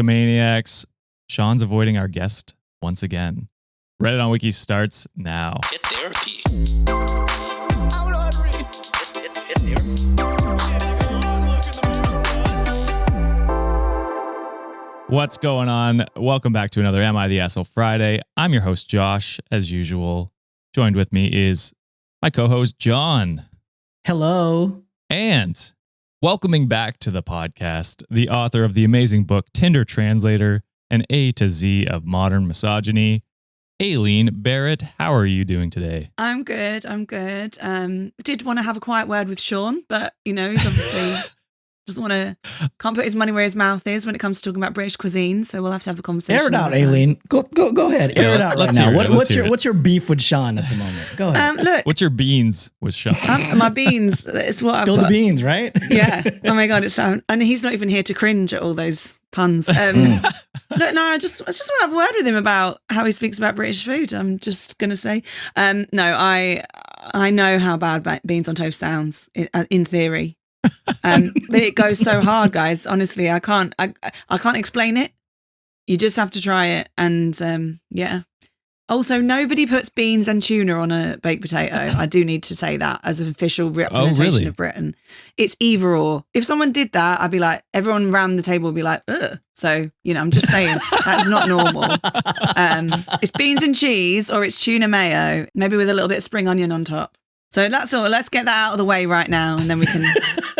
Maniacs. Sean's avoiding our guest once again. Reddit on Wiki starts now. Get therapy. What's going on? Welcome back to another Am I the Asshole Friday. I'm your host, Josh, as usual. Joined with me is my co-host, John. Hello. And welcoming back to the podcast, the author of the amazing book, Tinder Translator, and A-Z of Modern Misogyny, Aileen Barratt. How are you doing today? I'm good. Did want to have a quiet word with Sean, but, he's obviously... can't put his money where his mouth is when it comes to talking about British cuisine. So we'll have to have a conversation. Air it out, Aileen. Go ahead. Air it out right now. What's your beef with Sean at the moment? Go ahead. Look, what's your beans with Sean? My beans. It's what Spill I've got. The beans, right? Yeah. Oh my God, it's and he's not even here to cringe at all those puns. Look, no, I just want to have a word with him about how he speaks about British food. I'm just gonna say, no, I know how bad beans on toast sounds in theory. But it goes so hard, guys. Honestly, I can't explain it. You just have to try it. And yeah. Also, nobody puts beans and tuna on a baked potato. I do need to say that as an official representation of Britain. It's either or. If someone did that, I'd be like, everyone around the table would be like, ugh. So, I'm just saying that's not normal. It's beans and cheese, or it's tuna mayo, maybe with a little bit of spring onion on top. So that's all. Let's get that out of the way right now, and then we can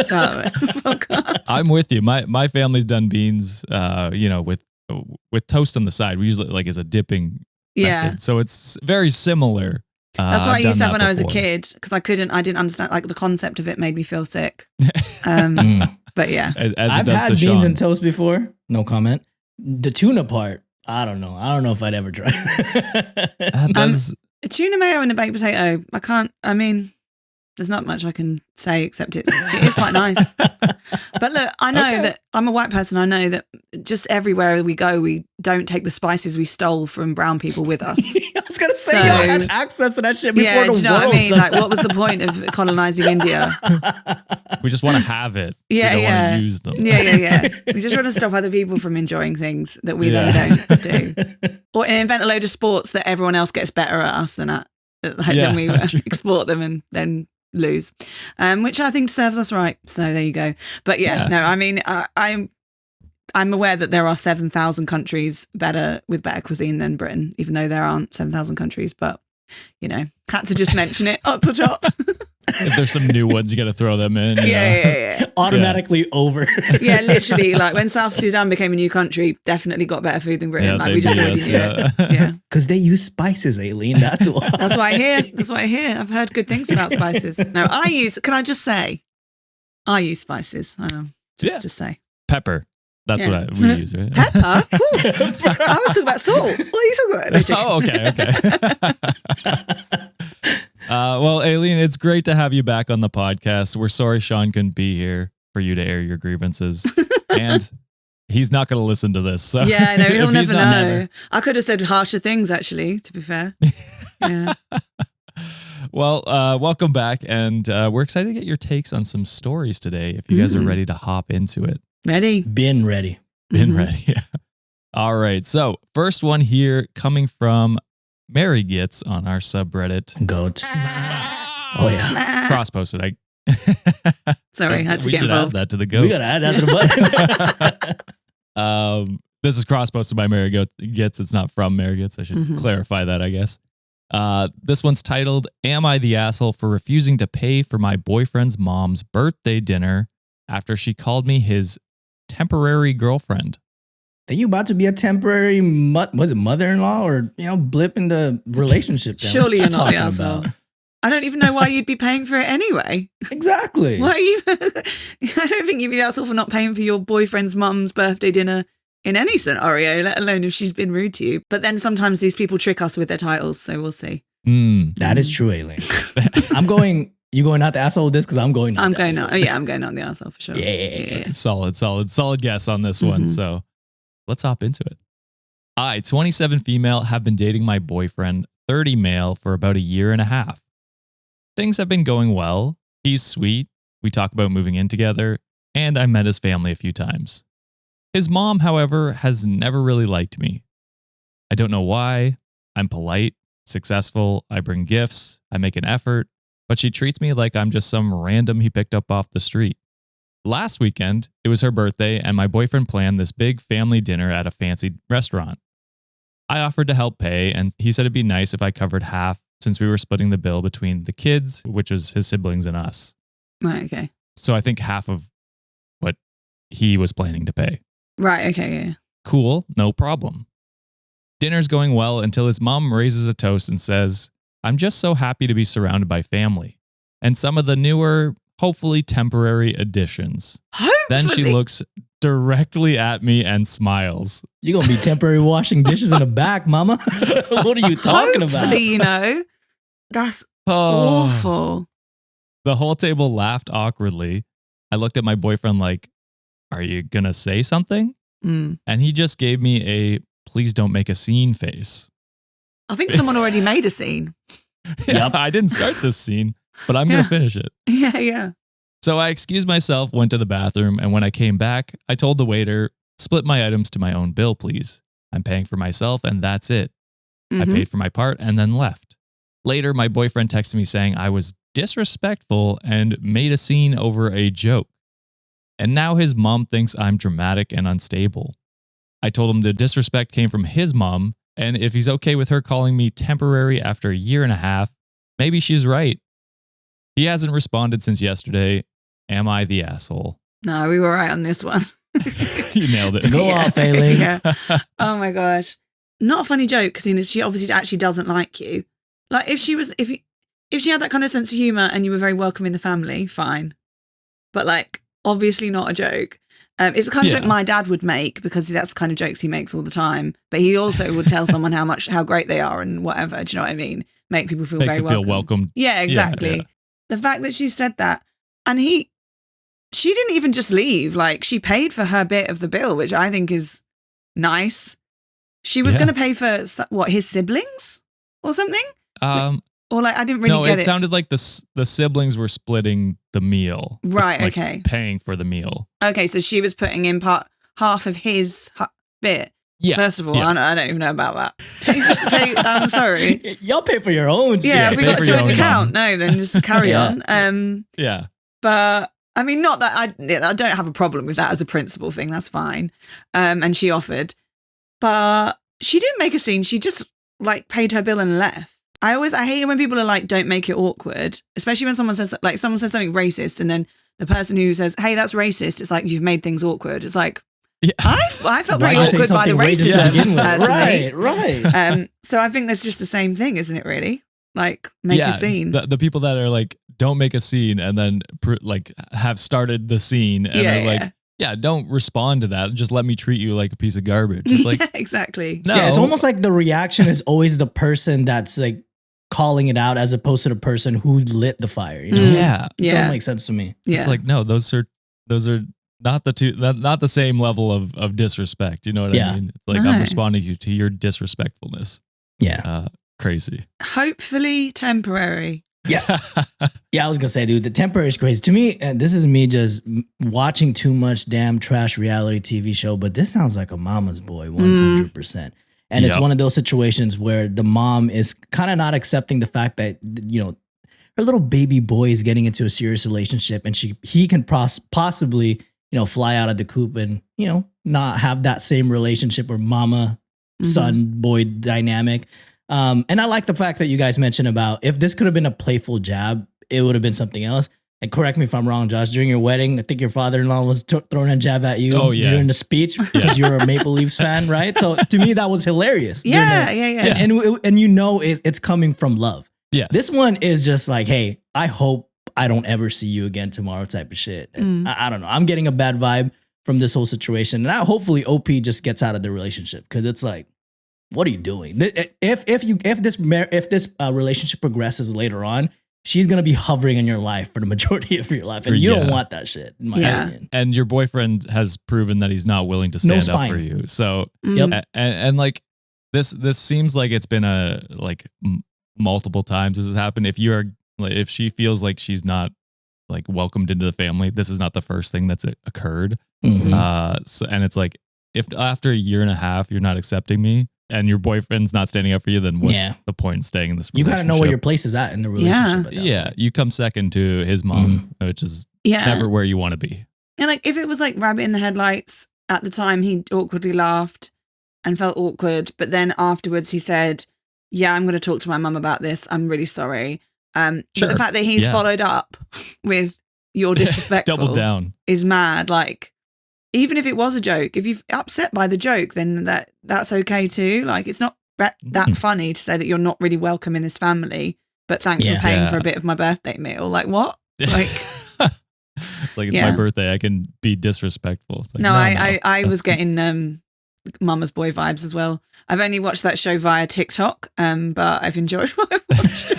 start with the podcast. I'm with you. My family's done beans, with toast on the side. We usually like as a dipping method. So it's very similar. That's what I used to have when I was a kid, because I didn't understand, like the concept of it made me feel sick. But yeah, I've had beans and toast before. No comment. The tuna part, I don't know. I don't know if I'd ever try. A tuna mayo and a baked potato. There's not much I can say except it is quite nice. But look, I know that I'm a white person. I know that just everywhere we go, we don't take the spices we stole from brown people with us. I was going to say, y'all had access to that shit before the world. Do you know what I mean? Like, what was the point of colonizing India? We just want to have it. Yeah, we don't want to use them. Yeah. We just want to stop other people from enjoying things that we then don't do. Or invent a load of sports that everyone else gets better at us than at. Then we export them and then lose, which I think serves us right. So there you go. But I'm aware that there are 7,000 countries with better cuisine than Britain, even though there aren't 7,000 countries. But had to just mention it up the top. If there's some new ones, you got to throw them in. Yeah. Automatically over. Yeah, literally. Like when South Sudan became a new country, definitely got better food than Britain. We just already knew it. Yeah. Because they use spices, Aileen. That's why. That's what I hear. I've heard good things about spices. No, can I just say, I use spices. To say. Pepper. That's what we use, right? Pepper? I was talking about salt. What are you talking about? Okay. Well, Aileen, it's great to have you back on the podcast. We're sorry Sean couldn't be here for you to air your grievances. And he's not going to listen to this. So yeah, no, he'll never know. I could have said harsher things, actually, to be fair. Yeah. Well, welcome back. And we're excited to get your takes on some stories today, if you guys are ready to hop into it. Ready? Been ready. Ready. Yeah. All right. So first one here coming from Mary Gets on our subreddit. Goat. Oh yeah. Cross-posted. Sorry, had to we get should involved. add that to the goat. We got to add that to the button. This is cross-posted by Mary Gets. It's not from Mary Gets. I should clarify that, I guess. This one's titled, Am I the Asshole for Refusing to Pay for My Boyfriend's Mom's Birthday Dinner After She Called Me His Temporary Girlfriend? Then you about to be a temporary mother-in-law or blip in the relationship? Surely you're not the asshole. I don't even know why you'd be paying for it anyway. Exactly. Why are you? I don't think you'd be the asshole for not paying for your boyfriend's mum's birthday dinner in any scenario, let alone if she's been rude to you. But then sometimes these people trick us with their titles, so we'll see. That is true, Aileen. You going out the asshole with this? Because I'm going out. I'm going out the asshole for sure. Yeah. Solid guess on this one. So let's hop into it. I, 27 female, have been dating my boyfriend, 30 male, for about a year and a half. Things have been going well. He's sweet. We talk about moving in together, and I met his family a few times. His mom, however, has never really liked me. I don't know why. I'm polite, successful, I bring gifts, I make an effort, but she treats me like I'm just some random he picked up off the street. Last weekend, it was her birthday, and my boyfriend planned this big family dinner at a fancy restaurant. I offered to help pay, and he said it'd be nice if I covered half since we were splitting the bill between the kids, which was his siblings and us. Right, okay. So I think half of what he was planning to pay. Right, okay, yeah. Cool, no problem. Dinner's going well until his mom raises a toast and says, I'm just so happy to be surrounded by family and some of the newer, hopefully temporary additions. Hopefully. Then she looks directly at me and smiles. You're going to be temporary washing dishes in the back, mama. What are you talking about? Hopefully, you know. That's awful. The whole table laughed awkwardly. I looked at my boyfriend like, are you going to say something? And he just gave me a please don't make a scene face. I think someone already made a scene. Yep. I didn't start this scene, but I'm going to finish it. Yeah. So I excused myself, went to the bathroom, and when I came back, I told the waiter, split my items to my own bill, please. I'm paying for myself, and that's it. I paid for my part and then left. Later, my boyfriend texted me saying I was disrespectful and made a scene over a joke. And now his mom thinks I'm dramatic and unstable. I told him the disrespect came from his mom, and if he's okay with her calling me temporary after a year and a half, maybe she's right. He hasn't responded since yesterday. Am I the asshole? No, we were right on this one. You nailed it. Go off, Aileen. Yeah. Oh my gosh. Not a funny joke because, you know, she obviously actually doesn't like you. Like if she had that kind of sense of humor and you were very welcome in the family, fine. But like, obviously not a joke. It's the kind of joke my dad would make because that's the kind of jokes he makes all the time. But he also would tell someone how great they are and whatever. Do you know what I mean? Make people feel very welcome. Feel welcomed. Yeah, exactly. Yeah. The fact that she said that and she didn't even just leave. Like she paid for her bit of the bill, which I think is nice. She was going to pay for what, his siblings or something? Or like I didn't really get it. No, it sounded like the siblings were splitting the meal. Right, like okay. Paying for the meal. Okay, so she was putting in half of his bit. Yeah. First of all, I don't even know about that. You just pay, I'm sorry. Y'all pay for your own. Yeah, if we got a joint account, no, then just carry on. Yeah. But I mean, not that I don't have a problem with that as a principle thing. That's fine. And she offered, but she didn't make a scene. She just like paid her bill and left. I hate it when people are like, don't make it awkward, especially when someone says something racist and then the person who says, hey, that's racist. It's like, you've made things awkward. It's like, I felt pretty awkward by the racism. Right. So I think that's just the same thing, isn't it really? Like make a scene. The people that are like, don't make a scene and then like have started the scene and are like, don't respond to that. Just let me treat you like a piece of garbage. It's like, exactly. No. Yeah, it's almost like the reaction is always the person that's like calling it out as opposed to the person who lit the fire. You know? It doesn't make sense to me. Yeah. It's like, no, those are not not the same level of disrespect. You know what I mean? It's like I'm responding to your disrespectfulness. Yeah. Crazy. Hopefully temporary. Yeah. Yeah, I was going to say, dude, the temporary is crazy. To me, and this is me just watching too much damn trash reality TV show, but this sounds like a mama's boy, 100%. And it's one of those situations where the mom is kind of not accepting the fact that, you know, her little baby boy is getting into a serious relationship and he can possibly, you know, fly out of the coop and, you know, not have that same relationship or mama, son, boy dynamic. And I like the fact that you guys mentioned about if this could have been a playful jab, it would have been something else. And correct me if I'm wrong, Josh, during your wedding, I think your father-in-law was throwing a jab at you during the speech because you were a Maple Leafs fan, right? So to me, that was hilarious. Yeah. And you know it's coming from love. Yes. This one is just like, hey, I hope I don't ever see you again tomorrow type of shit. And I don't know. I'm getting a bad vibe from this whole situation. And hopefully OP just gets out of the relationship because it's like, what are you doing? If this relationship progresses later on, she's going to be hovering in your life for the majority of your life. And you don't want that shit, in my opinion. And your boyfriend has proven that he's not willing to stand up for you. So, and like this seems like it's been multiple times this has happened. If she feels like she's not like welcomed into the family, this is not the first thing that's occurred. And it's like, if after a year and a half you're not accepting me and your boyfriend's not standing up for you, then what's Yeah. the point in staying in this You relationship? gotta know where your place is at in the relationship. at that Yeah, point. you come second to his mom, which is Yeah. never where you want to be. And like, if it was like rabbit in the headlights at the time, he awkwardly laughed and felt awkward. But then afterwards he said, yeah, I'm going to talk to my mum about this. I'm really sorry. But Sure. the fact that he's Yeah. followed up with you're disrespectful Double down. is mad. Like, even if it was a joke, if you're upset by the joke, then that's okay too. Like, it's not that funny to say that you're not really welcome in this family, but thanks for paying Yeah. for a bit of my birthday meal. Like, what? Like, It's like, it's my birthday. I can be disrespectful. It's like, no, I was getting Mama's Boy vibes as well. I've only watched that show via TikTok, but I've enjoyed what I've watched.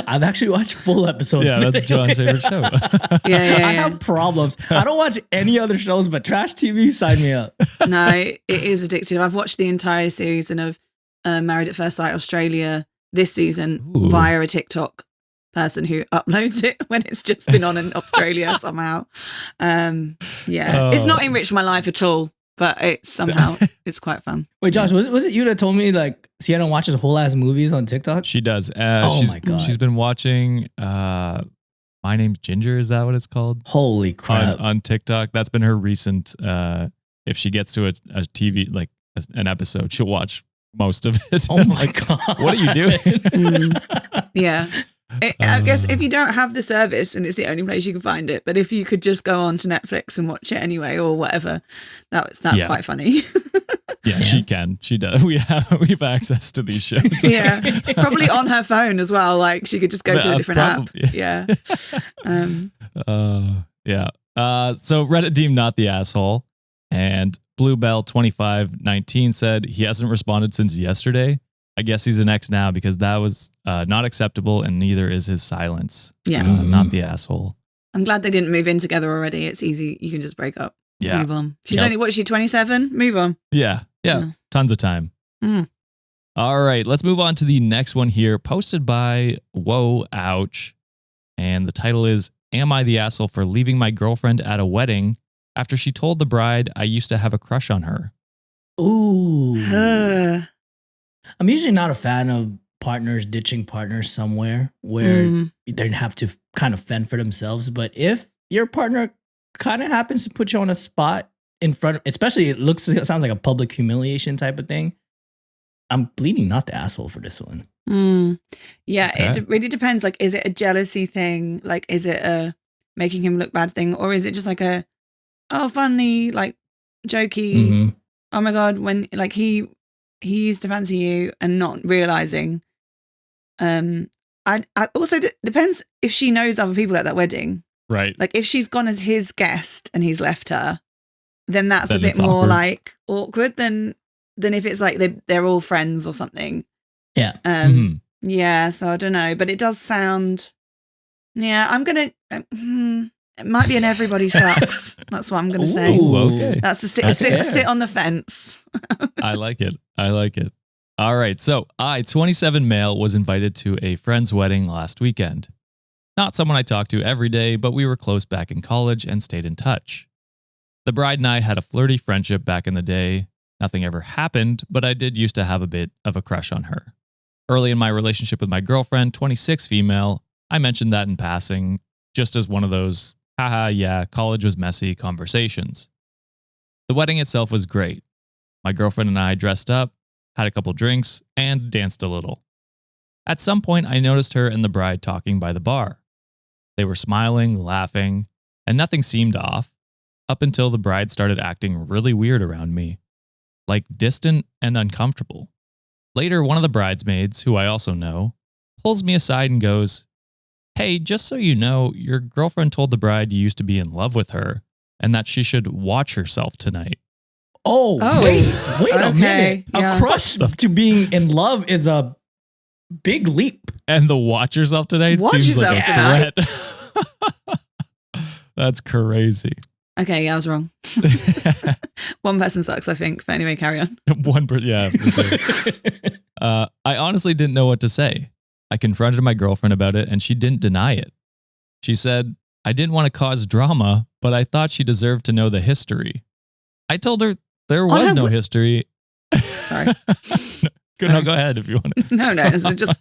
I've actually watched full episodes. Yeah, that's John's favorite show. I have problems. I don't watch any other shows, but trash TV, sign me up. No, it is addictive. I've watched the entire season of Married at First Sight Australia this season via a TikTok person who uploads it when it's just been on in Australia somehow. It's not enriched my life at all, but it's somehow it's quite fun. Wait, Josh, was it you that told me like Sienna watches whole ass movies on TikTok? She does. My God. She's been watching My Name's Ginger. Is that what it's called? Holy crap. On TikTok. That's been her recent, if she gets to a TV, like an episode, she'll watch most of it. Oh my God. What are you doing? Yeah. I guess if you don't have the service and it's the only place you can find it, but if you could just go on to Netflix and watch it anyway or whatever, that's quite funny. Yeah, she can. She does. We have access to these shows. Yeah, probably on her phone as well. Like she could just go to a different probably. app. Yeah. So Reddit deemed not the asshole, and Bluebell2519 said he hasn't responded since yesterday. I guess he's an ex now because that was not acceptable, and neither is his silence. Yeah. Not the asshole. I'm glad they didn't move in together already. It's easy. You can just break up. Yeah. Move on. She's only, what is she, 27? Move on. Yeah. Tons of time. All right. Let's move on to the next one here, posted by Whoa Ouch. And the title is, Am I the asshole for leaving my girlfriend at a wedding after she told the bride I used to have a crush on her? Ooh. I'm usually not a fan of partners ditching partners somewhere where they have to kind of fend for themselves. But if your partner kind of happens to put you on a spot in front of, especially it sounds like a public humiliation type of thing, I'm bleeding not the asshole for this one. Yeah, Okay. it really depends. Like, is it a jealousy thing? Like, is it a making him look bad thing? Or is it just like a, funny, like, jokey, oh my God, when, like, he used to fancy you and not realizing. I also depends if she knows other people at that wedding. Right. Like, if she's gone as his guest and he's left her, then that's Then a bit it's more awkward. like awkward than if it's like they're all friends or something. Yeah. Yeah, so I don't know, but it does sound. Yeah, I'm gonna. It might be an everybody sucks. That's what I'm gonna say. Ooh, okay. That's a That's fair. sit on the fence. I like it. All right. So 27 male, was invited to a friend's wedding last weekend. Not someone I talked to every day, but we were close back in college and stayed in touch. The bride and I had a flirty friendship back in the day. Nothing ever happened, but I did used to have a bit of a crush on her. Early in my relationship with my girlfriend, 26 female, I mentioned that in passing, just as one of those, haha, yeah, college was messy conversations. The wedding itself was great. My girlfriend and I dressed up, had a couple drinks, and danced a little. At some point, I noticed her and the bride talking by the bar. They were smiling, laughing, and nothing seemed off, up until the bride started acting really weird around me, like distant and uncomfortable. Later, one of the bridesmaids, who I also know, pulls me aside and goes, "Hey, just so you know, your girlfriend told the bride you used to be in love with her and that she should watch herself tonight." Oh, wait a okay, minute. yeah. A crush to being in love is a big leap. And the watch yourself tonight Watch seems like yourself a threat. That's crazy. Okay, yeah, I was wrong. One person sucks, I think. But anyway, carry on. Yeah. For sure. I honestly didn't know what to say. I confronted my girlfriend about it and she didn't deny it. She said, I didn't want to cause drama, but I thought she deserved to know the history. I told her there was no history. Sorry. No, go ahead if you want to. No, so just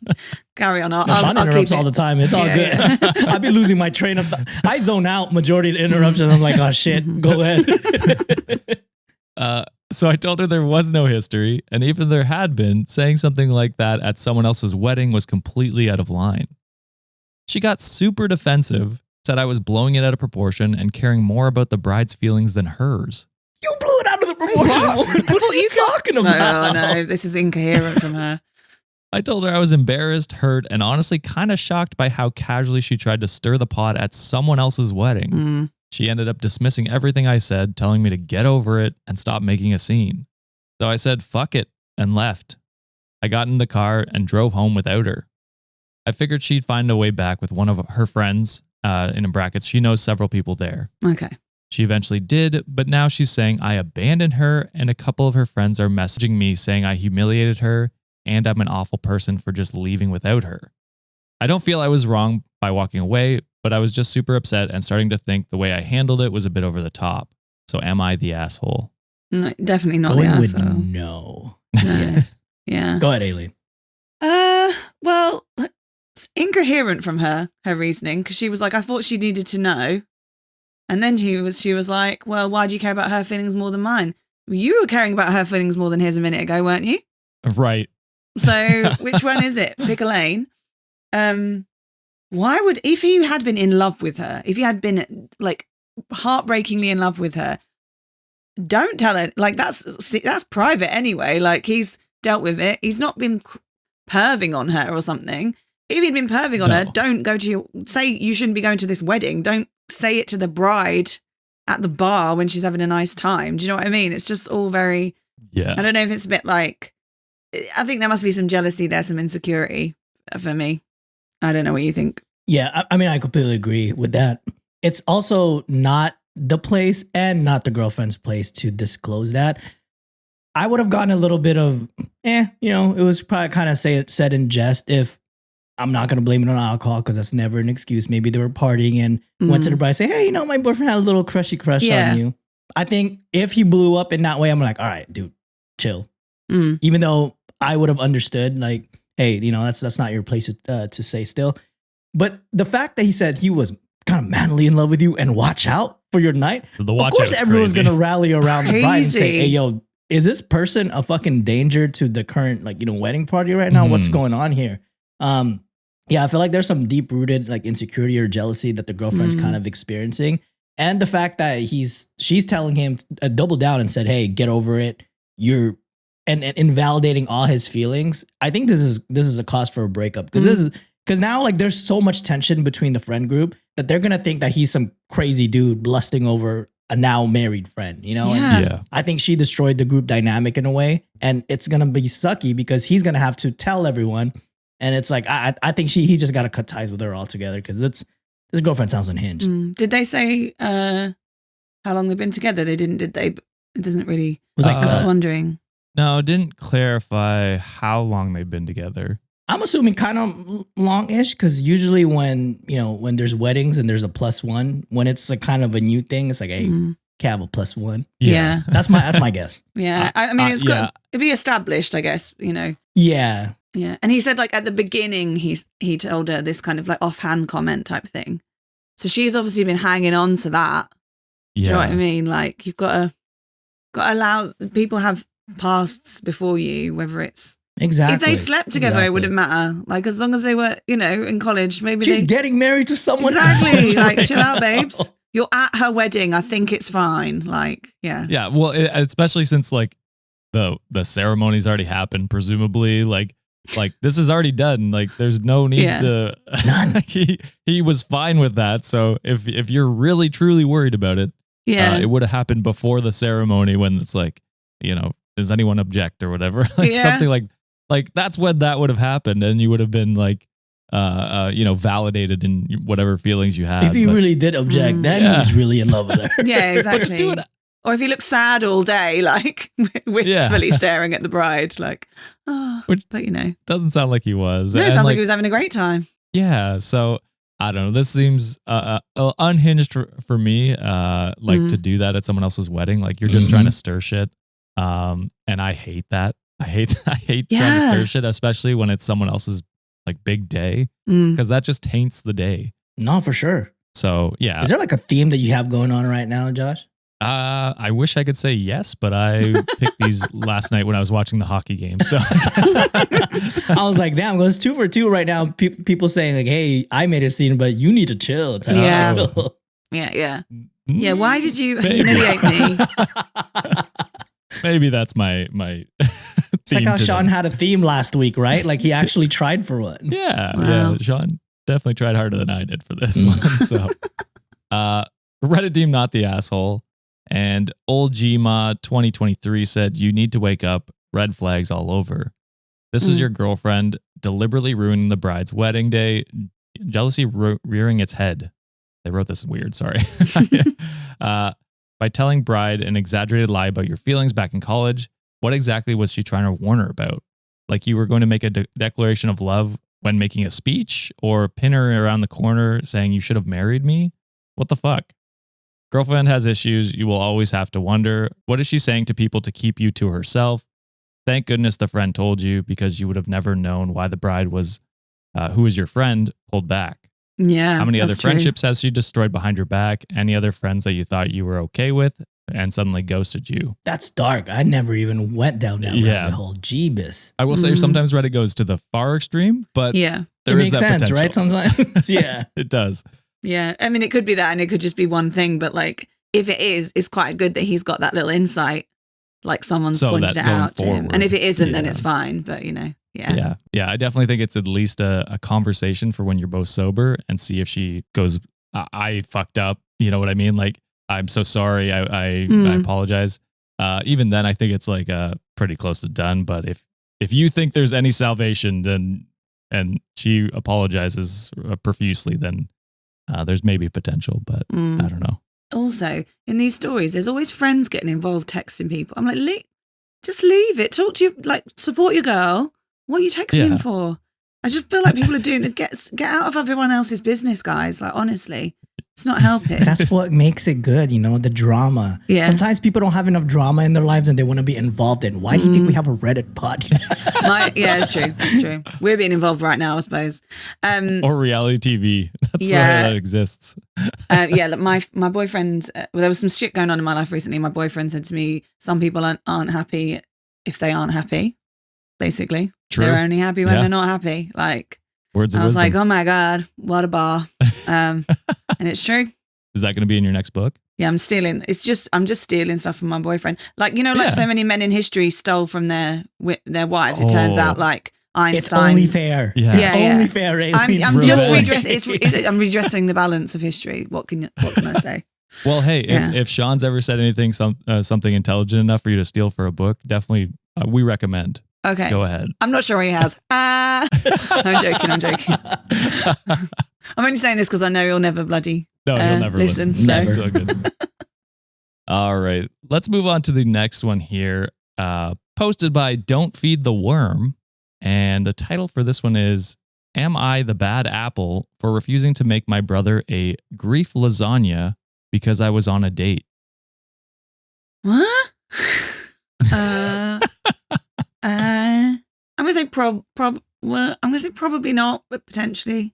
carry on. Sean interrupts all the time. It's all good. I'd be losing my train of thought. I zone out majority of the interruptions. I'm like, oh shit, go ahead. So I told her there was no history, and even if there had been, saying something like that at someone else's wedding was completely out of line. She got super defensive, said I was blowing it out of proportion and caring more about the bride's feelings than hers. You blew it out of the proportion. What are you talking about? No, this is incoherent from her. I told her I was embarrassed, hurt, and honestly kind of shocked by how casually she tried to stir the pot at someone else's wedding. She ended up dismissing everything I said, telling me to get over it and stop making a scene. So I said, fuck it, and left. I got in the car and drove home without her. I figured she'd find a way back with one of her friends, in brackets, she knows several people there. Okay. She eventually did, but now she's saying I abandoned her, and a couple of her friends are messaging me saying I humiliated her and I'm an awful person for just leaving without her. I don't feel I was wrong by walking away, but I was just super upset and starting to think the way I handled it was a bit over the top. So am I the asshole? No, definitely not Going the with asshole. no. Yes. Yeah. Go ahead, Aileen. Well, it's incoherent from her reasoning, because she was like, I thought she needed to know. And then she was like, well, why do you care about her feelings more than mine? Well, you were caring about her feelings more than his a minute ago, weren't you? Right. So which one is it? Pick a lane. Why would, if you had been in love with her, if you had been like heartbreakingly in love with her, don't tell her. Like that's private anyway. Like he's dealt with it. He's not been perving on her or something. If he'd been perving on her, don't go to say you shouldn't be going to this wedding. Don't say it to the bride at the bar when she's having a nice time. Do you know what I mean? It's just all very, I don't know if it's a bit like, I think there must be some jealousy there, some insecurity for me. I don't know what you think. Yeah, I mean, I completely agree with that. It's also not the place and not the girlfriend's place to disclose that. I would have gotten a little bit of, it was probably kind of said in jest. If I'm not going to blame it on alcohol because that's never an excuse. Maybe they were partying and went to the bride, say, hey, my boyfriend had a little crush on you. I think if he blew up in that way, I'm like, all right, dude, chill. Even though I would have understood, like, hey, that's not your place to say still. But the fact that he said he was kind of madly in love with you and watch out for your night, of course everyone's going to rally around the bride and say, hey, yo, is this person a fucking danger to the current, wedding party right now? What's going on here? I feel like there's some deep-rooted, insecurity or jealousy that the girlfriend's kind of experiencing. And the fact that she's telling him to double down and said, hey, get over it. And invalidating all his feelings. I think this is a cause for a breakup because now there's so much tension between the friend group that they're gonna think that he's some crazy dude lusting over a now married friend, And I think she destroyed the group dynamic in a way, and it's gonna be sucky because he's gonna have to tell everyone, and it's like I think he just gotta cut ties with her altogether because this girlfriend sounds unhinged. Did they say how long they've been together? They didn't, did they? It doesn't really. It was I was wondering. No, it didn't clarify how long they've been together. I'm assuming kind of long-ish because usually when there's weddings and there's a +1, when it's a kind of a new thing, it's like, hey, can have a +1. Yeah. That's my guess. Yeah. I mean, it's got to be established, I guess, Yeah. Yeah. And he said at the beginning, he told her this kind of offhand comment type thing. So she's obviously been hanging on to that. Yeah. Do you know what I mean? You've got to allow people have pasts before you, whether it's exactly if they'd slept together, it wouldn't matter. As long as they were, in college, maybe she's getting married to someone. Exactly. Chill out, babes. You're at her wedding. I think it's fine. Yeah. Yeah. Well, especially since the ceremony's already happened, presumably. This is already done. There's no need to. None. He was fine with that. So if you're really truly worried about it, it would have happened before the ceremony when it's does anyone object or whatever? Something like that's when that would have happened, and you would have been validated in whatever feelings you had. If he really did object, then he was really in love with her. Yeah, exactly. Or if he looked sad all day, wistfully staring at the bride, Which doesn't sound like he was. No, it sounds like he was having a great time. Yeah, so I don't know. This seems unhinged for me. To do that at someone else's wedding, you're just trying to stir shit. And I hate that. I hate trying to stir shit, especially when it's someone else's like big day, because that just taints the day. No, for sure. So yeah. Is there like a theme that you have going on right now, Josh? I wish I could say yes, but I picked these last night when I was watching the hockey game. So I was like, damn, it's 2 for 2 right now. People saying like, hey, I made a scene, but you need to chill. Yeah. Yeah. Why did you humiliate me? Maybe that's my It's like how Sean had a theme last week, right? Like he actually tried for one. Yeah. Wow. Yeah. Sean definitely tried harder than I did for this one. So Reddit deemed not the asshole. And old Gma 2023 said, you need to wake up, red flags all over. This was your girlfriend deliberately ruining the bride's wedding day, jealousy rearing its head. They wrote this weird, sorry. By telling bride an exaggerated lie about your feelings back in college. What exactly was she trying to warn her about? Like you were going to make a declaration of love when making a speech, or pin her around the corner saying you should have married me? What the fuck? Girlfriend has issues. You will always have to wonder, what is she saying to people to keep you to herself? Thank goodness the friend told you, because you would have never known why the bride was, who was your friend, pulled back. Yeah. How many other friendships has she destroyed behind your back? Any other friends that you thought you were okay with and suddenly ghosted you? That's dark. I never even went down that rabbit hole. Jeebus. I will say sometimes Reddit goes to the far extreme, but yeah, there it is makes that sense, potential. right? Sometimes, yeah, it does. Yeah, I mean, it could be that, and it could just be one thing. But like, if it is, it's quite good that he's got that little insight, like someone's pointed it out to him. And if it isn't, then it's fine. But you know, yeah. I definitely think it's at least a conversation for when you're both sober, and see if she goes, I fucked up. You know what I mean? Like, I'm so sorry. I apologize. Even then, I think it's like pretty close to done. But if you think there's any salvation, then and she apologizes profusely, then there's maybe potential. But I don't know. Also, in these stories, there's always friends getting involved, texting people. I'm like, just leave it. Talk to you, like, support your girl. What are you texting him for? I just feel like people are doing it. Get out of everyone else's business, guys. Like, honestly, it's not helping. That's what makes it good, you know, the drama. Yeah. Sometimes people don't have enough drama in their lives and they want to be involved in. Why do you think we have a Reddit podcast? Yeah, it's true. It's true. We're being involved right now, I suppose. Or reality TV. That's why that exists. My boyfriend, there was some shit going on in my life recently. My boyfriend said to me, some people aren't happy if they aren't happy, basically. True. They're only happy when they're not happy. Like, words of I was wisdom. like, oh my God, what a bar. And it's true. Is that going to be in your next book? Yeah, I'm just stealing stuff from my boyfriend. Like, you know, like so many men in history stole from their wives. It turns out, like, Einstein. It's only fair. Yeah. It's only fair. I'm just redressing. I'm redressing the balance of history. What can I say? Well, hey, if Sean's ever said anything, something intelligent enough for you to steal for a book, definitely we recommend. Okay, go ahead. I'm not sure he has. I'm joking. I'm only saying this because I know he'll never bloody he'll never listen. Never. So good. All right, let's move on to the next one here. Posted by Don't Feed the Worm. And the title for this one is, Am I the Bad Apple for refusing to make my brother a grief lasagna because I was on a date? What? I'm gonna say I'm gonna say probably not, but potentially.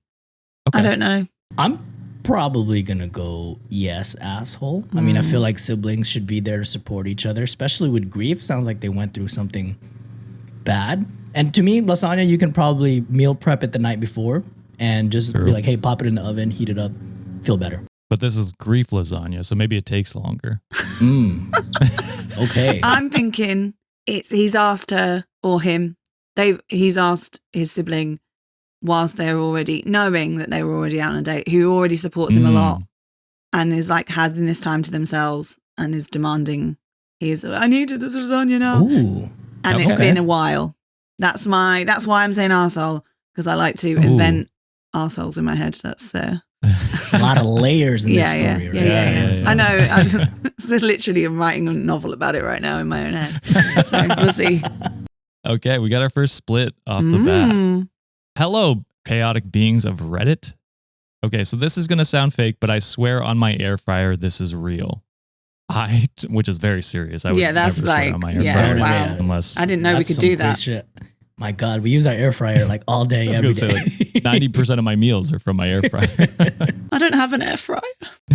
Okay. I don't know. I'm probably gonna go yes, asshole. I mean, I feel like siblings should be there to support each other, especially with grief. Sounds like they went through something bad. And to me, lasagna, you can probably meal prep it the night before and just be like, hey, pop it in the oven, heat it up, feel better. But this is grief lasagna, so maybe it takes longer. Okay. I'm thinking he's asked her or him. He's asked his sibling whilst they're already knowing that they were already out on a date, who already supports him a lot and is like having this time to themselves and is demanding. I needed this lasagna now. Ooh. And it's been a while. That's why I'm saying arsehole, because I like to invent arseholes in my head. That's there's a lot of layers in this story, right? Yeah. I know. I'm writing a novel about it right now in my own head. So we'll see. Okay, we got our first split off the bat. Hello, chaotic beings of Reddit. Okay, so this is going to sound fake, but I swear on my air fryer, this is real. which is very serious. I would that's never like, sweat on my air fryer wow. unless I didn't know we could do that. Shit. My God, we use our air fryer like all day, every day. Say, like, 90% of my meals are from my air fryer. I don't have an air fryer.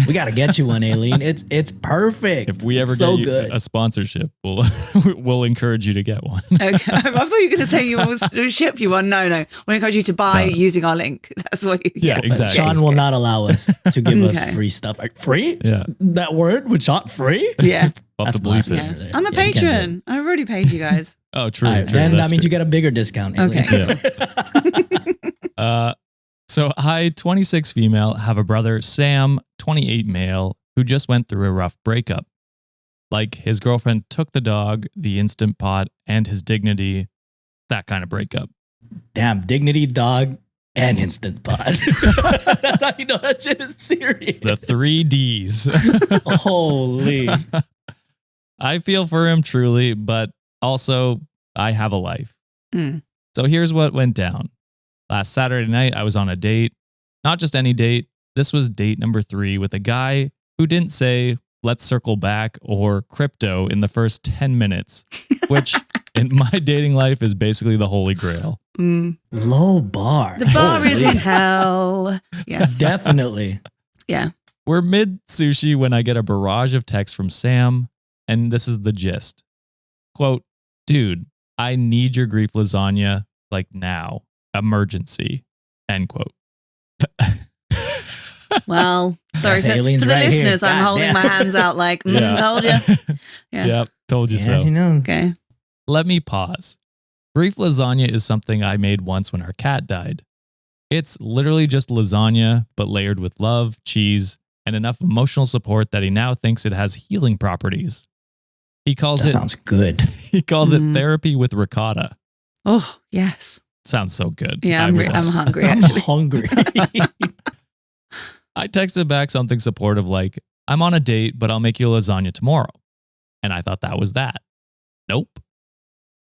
We got to get you one, Aileen. It's perfect. If we ever so get you good. a sponsorship, we'll encourage you to get one. Okay. I thought you were going to say you will ship you one. No. We'll encourage you to buy using our link. That's what you Yeah, exactly. Sean will not allow us to give us free stuff. Like, free? Yeah. That word with Sean? Free? Yeah. Love to believe it. Yeah. I'm a patron. I've already paid you guys. Oh, true. Right, then that means you get a bigger discount. Okay. Yeah. So I, 26 female, have a brother, Sam, 28 male, who just went through a rough breakup. Like, his girlfriend took the dog, the Instant Pot, and his dignity. That kind of breakup. Damn, dignity, dog, and Instant Pot. That's how you know that shit is serious. The 3 Ds. Holy. I feel for him truly, but also I have a life. So here's what went down. Last Saturday night, I was on a date. Not just any date. This was date number 3 with a guy who didn't say, let's circle back or crypto in the first 10 minutes, which in my dating life is basically the holy grail. Low bar. The bar is in hell. Yes. Definitely. Yeah. We're mid sushi when I get a barrage of texts from Sam, and this is the gist. Quote, dude, I need your Greek lasagna like now. Emergency. End quote. Well, sorry for the right listeners. here. I'm holding my hands out like, told you. Yeah. Yep, told you so. You know. Okay. Let me pause. Greek lasagna is something I made once when our cat died. It's literally just lasagna, but layered with love, cheese, and enough emotional support that he now thinks it has healing properties. He calls That sounds good. He calls it therapy with ricotta. Oh, yes. Sounds so good. Yeah, I'm hungry, I'm actually. hungry. I texted back something supportive like, I'm on a date, but I'll make you a lasagna tomorrow. And I thought that was that. Nope.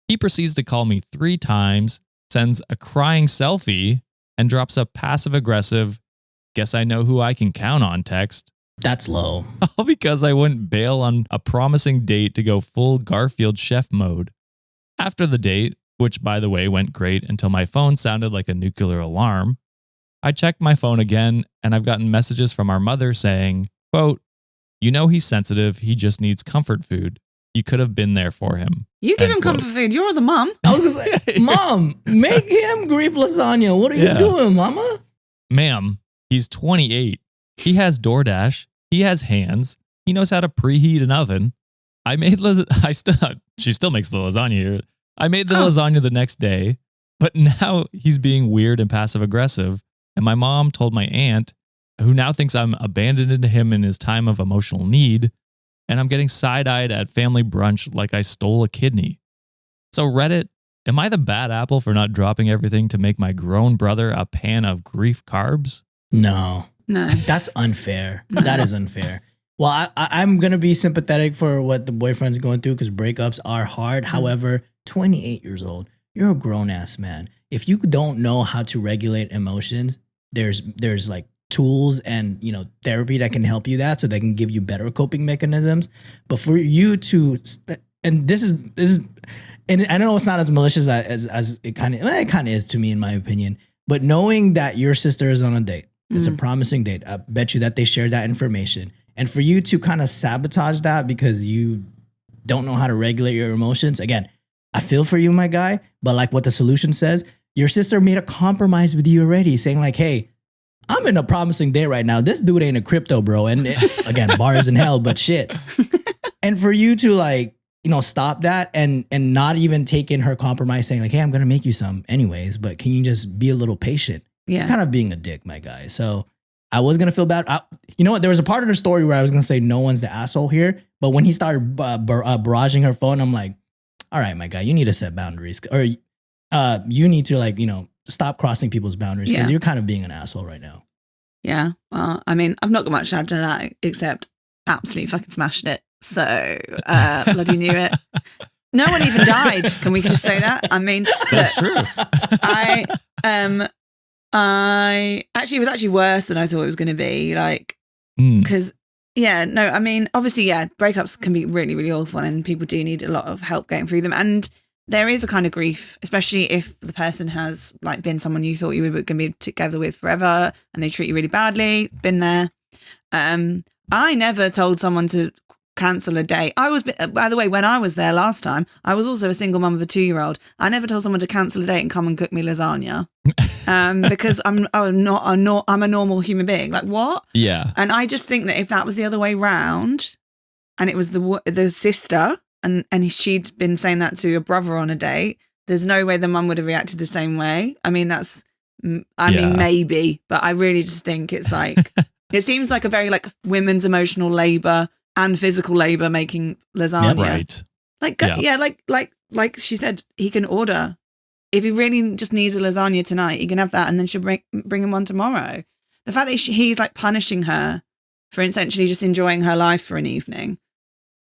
He proceeds to call me 3 times, sends a crying selfie, and drops a passive-aggressive, guess I know who I can count on text. That's low. All because I wouldn't bail on a promising date to go full Garfield chef mode. After the date, which by the way went great until my phone sounded like a nuclear alarm, I checked my phone again and I've gotten messages from our mother saying, quote, you know he's sensitive, he just needs comfort food. You could have been there for him. You give him comfort food. You're the mom. I was gonna say, Mom, make him Greek lasagna. What are you doing, Mama? Ma'am, he's 28. He has DoorDash. He has hands. He knows how to preheat an oven. She still makes the lasagna here. I made the lasagna the next day, but now he's being weird and passive aggressive. And my mom told my aunt, who now thinks I'm abandoning him in his time of emotional need, and I'm getting side-eyed at family brunch like I stole a kidney. So Reddit, am I the bad apple for not dropping everything to make my grown brother a pan of grief carbs? No. No. That's unfair. That is unfair. Well, I'm going to be sympathetic for what the boyfriend's going through because breakups are hard. However, 28 years old, you're a grown-ass man. If you don't know how to regulate emotions, there's like tools and, therapy that can help you that so they can give you better coping mechanisms. But for you to, and this is, and I know it's not as malicious as it kind of is to me, in my opinion, but knowing that your sister is on a date, it's a promising date. I bet you that they shared that information. And for you to kind of sabotage that because you don't know how to regulate your emotions, again, I feel for you, my guy, but like what the solution says, your sister made a compromise with you already, saying like, hey, I'm in a promising date right now. This dude ain't a crypto, bro. And again, bars in hell, but shit. And for you to stop that and not even take in her compromise saying like, hey, I'm going to make you some anyways, but can you just be a little patient? Yeah. You're kind of being a dick, my guy. So I was going to feel bad. You know what? There was a part of the story where I was going to say no one's the asshole here. But when he started barraging her phone, I'm like, all right, my guy, you need to set boundaries. Or you need to stop crossing people's boundaries because you're kind of being an asshole right now. Yeah. Well, I mean, I've not got much to add to that except absolutely fucking smashed it. So bloody knew it. No one even died. Can we just say that? I mean, that's true. I actually, it was actually worse than I thought it was going to be. Like, because Yeah, no, I mean, obviously, yeah, breakups can be really, really awful and people do need a lot of help getting through them. And there is a kind of grief, especially if the person has like been someone you thought you were going to be together with forever and they treat you really badly. Been there. I never told someone to cancel a date. By the way, when I was there last time, I was also a single mum of a 2-year-old. I never told someone to cancel a date and come and cook me lasagna. Because I'm a normal human being. Like, what? Yeah. And I just think that if that was the other way round, and it was the sister, and she'd been saying that to a brother on a date, there's no way the mum would have reacted the same way. I mean, mean, maybe, but I really just think it's like, it seems like a very like women's emotional labor and physical labor making lasagna. Yeah, right. Like she said, he can order. If he really just needs a lasagna tonight, he can have that, and then she'll bring him one tomorrow. The fact that he's like punishing her for essentially just enjoying her life for an evening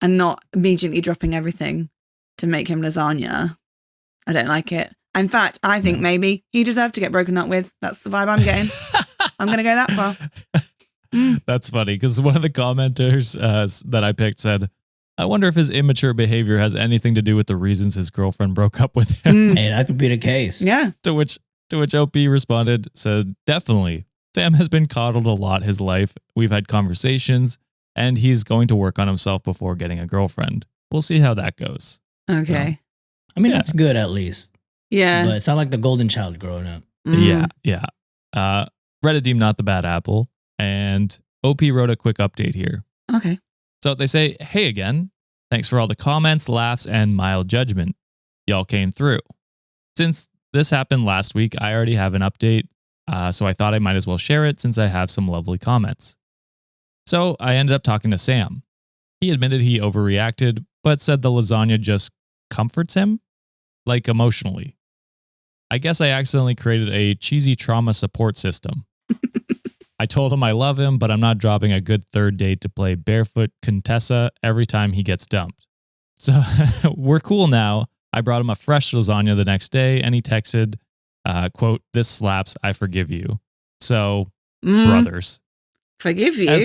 and not immediately dropping everything to make him lasagna, I don't like it. In fact, I think maybe he deserved to get broken up with. That's the vibe I'm getting. I'm going to go that far. That's funny because one of the commenters that I picked said, I wonder if his immature behavior has anything to do with the reasons his girlfriend broke up with him. Hey, that could be the case. Yeah. To which OP responded, said, definitely. Sam has been coddled a lot his life. We've had conversations and he's going to work on himself before getting a girlfriend. We'll see how that goes. Okay. I mean, that's good at least. Yeah. But it's not like the golden child growing up. Yeah. Reddit deemed not the bad apple. And OP wrote a quick update here. Okay. So they say, hey again, thanks for all the comments, laughs, and mild judgment. Y'all came through. Since this happened last week, I already have an update, so I thought I might as well share it since I have some lovely comments. So I ended up talking to Sam. He admitted he overreacted, but said the lasagna just comforts him, like emotionally. I guess I accidentally created a cheesy trauma support system. I told him I love him, but I'm not dropping a good third date to play barefoot Contessa every time he gets dumped. So we're cool now. I brought him a fresh lasagna the next day, and he texted, quote, this slaps, I forgive you. So, brothers. Forgive you? I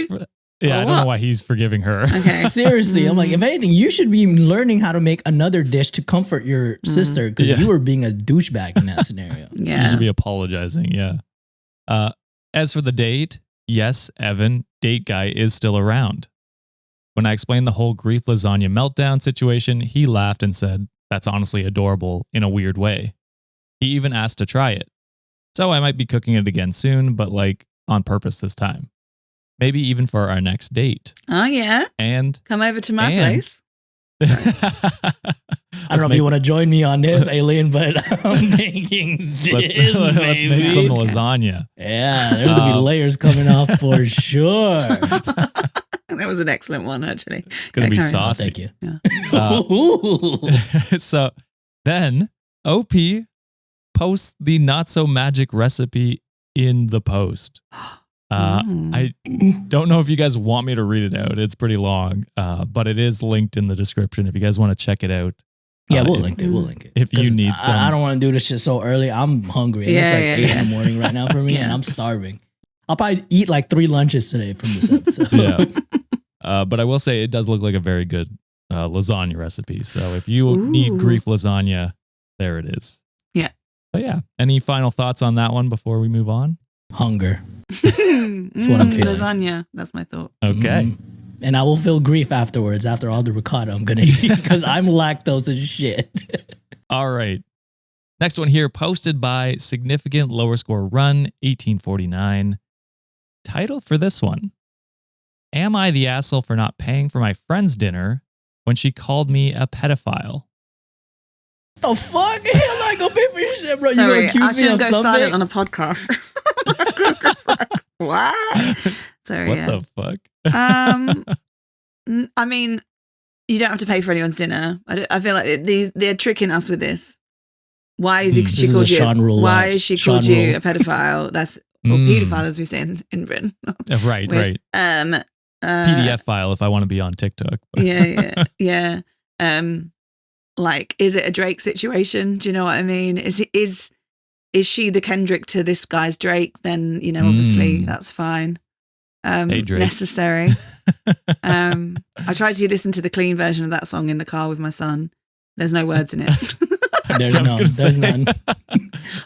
don't know why he's forgiving her. Okay. Seriously, I'm like, if anything, you should be learning how to make another dish to comfort your sister because you were being a douchebag in that scenario. Yeah. You should be apologizing, yeah. As for the date, yes, Evan, date guy, is still around. When I explained the whole grief lasagna meltdown situation, he laughed and said, that's honestly adorable in a weird way. He even asked to try it. So I might be cooking it again soon, but like on purpose this time. Maybe even for our next date. Oh, yeah. And come over to my place. I don't know if you want to join me on this, Aileen, but I'm thinking this, let's make some lasagna. Yeah, there's going to be layers coming off for sure. That was an excellent one, actually. It's going to be saucy. Thank you. Yeah. So then OP posts the not so magic recipe in the post. I don't know if you guys want me to read it out. It's pretty long, but it is linked in the description if you guys want to check it out. Yeah, we'll link it. We'll link it. If you need some. I don't want to do this shit so early. I'm hungry. And it's like 8 in the morning right now for me, and I'm starving. I'll probably eat like 3 lunches today from this episode. Yeah. But I will say it does look like a very good lasagna recipe. So if you need grief lasagna, there it is. Yeah. But yeah, any final thoughts on that one before we move on? Hunger. That's what I'm feeling. Lasagna. That's my thought. Okay. And I will feel grief afterwards after all the ricotta I'm going to eat because I'm lactose as shit. All right. Next one here, posted by Significant Lower Score Run 1849. Title for this one: Am I the asshole for not paying for my friend's dinner when she called me a pedophile? The fuck? Hell, I go pay for your shit, bro. Sorry, you gonna accuse me of go something? silent on a podcast. What? Sorry. What the fuck? I mean, you don't have to pay for anyone's dinner. I feel like they're tricking us with this. Why is it she called you? Why is she called you a pedophile? That's or pedophile, as we say in Britain. Right. PDF file if I want to be on TikTok. Yeah. Like, is it a Drake situation? Do you know what I mean? Is she the Kendrick to this guy's Drake? Then, obviously that's fine. necessary. I tried to listen to the clean version of that song in the car with my son. There's no words in it. There's none.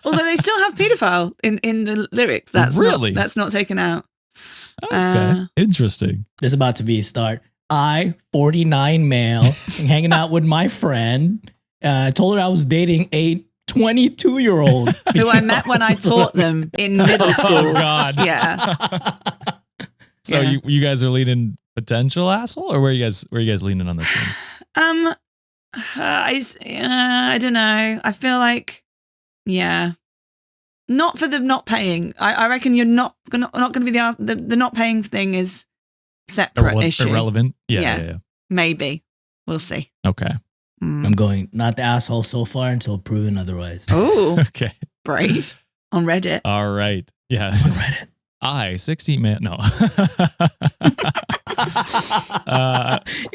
Although they still have paedophile in the lyrics. That's that's not taken out. Okay. Interesting. This is about to be a start. 49 male, hanging out with my friend. Told her I was dating a 22-year-old who I met when I taught them in middle school. Oh God. Yeah. So you guys are leaning potential asshole, or where are you guys leaning on this one? I don't know. I feel like, not for the not paying. I reckon you're not going to be the not paying thing is separate issue. Irrelevant. Yeah. Maybe. We'll see. Okay. I'm going not the asshole so far until proven otherwise. Oh, okay. Brave on Reddit. All right. Yeah. On Reddit. 16 man. No. You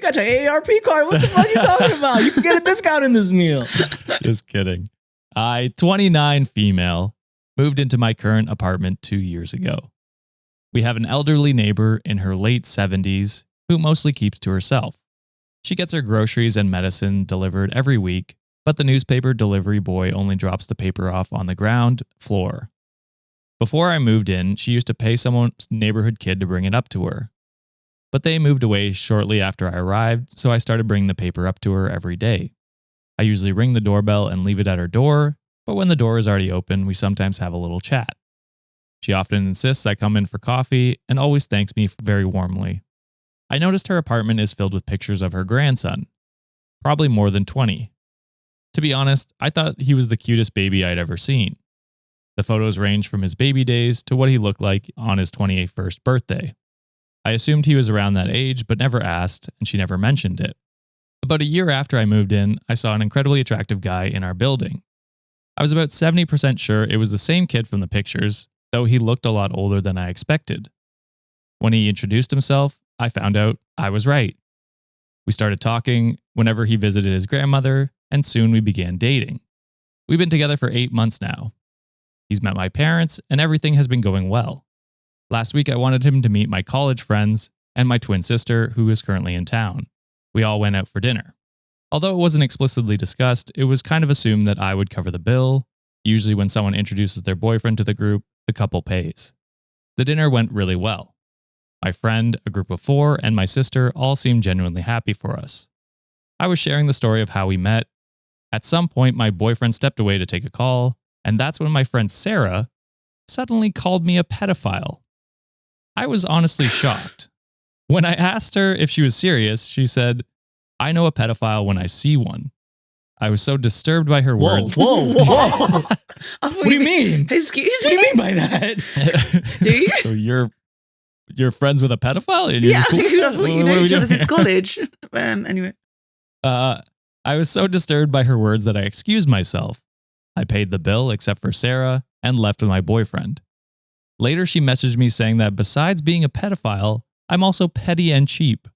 got your AARP card. What the fuck are you talking about? You can get a discount in this meal. Just kidding. 29 female, moved into my current apartment 2 years ago. We have an elderly neighbor in her late 70s who mostly keeps to herself. She gets her groceries and medicine delivered every week, but the newspaper delivery boy only drops the paper off on the ground floor. Before I moved in, she used to pay someone's neighborhood kid to bring it up to her. But they moved away shortly after I arrived, so I started bringing the paper up to her every day. I usually ring the doorbell and leave it at her door, but when the door is already open, we sometimes have a little chat. She often insists I come in for coffee and always thanks me very warmly. I noticed her apartment is filled with pictures of her grandson, probably more than 20. To be honest, I thought he was the cutest baby I'd ever seen. The photos range from his baby days to what he looked like on his 21st birthday. I assumed he was around that age, but never asked, and she never mentioned it. About a year after I moved in, I saw an incredibly attractive guy in our building. I was about 70% sure it was the same kid from the pictures, though he looked a lot older than I expected. When he introduced himself, I found out I was right. We started talking whenever he visited his grandmother, and soon we began dating. We've been together for 8 months now. He's met my parents, and everything has been going well. Last week, I wanted him to meet my college friends and my twin sister, who is currently in town. We all went out for dinner. Although it wasn't explicitly discussed, it was kind of assumed that I would cover the bill. Usually when someone introduces their boyfriend to the group, the couple pays. The dinner went really well. My friend, a group of 4, and my sister all seemed genuinely happy for us. I was sharing the story of how we met. At some point, my boyfriend stepped away to take a call, and that's when my friend Sarah suddenly called me a pedophile. I was honestly shocked. When I asked her if she was serious, she said, "I know a pedophile when I see one." I was so disturbed by her words. Whoa. What do you mean? Excuse me? What do you mean by that? Do you? So you're friends with a pedophile? And Yeah, cool? I thought you know each other since college. Anyway. I was so disturbed by her words that I excused myself. I paid the bill except for Sarah and left with my boyfriend. Later, she messaged me saying that besides being a pedophile, I'm also petty and cheap.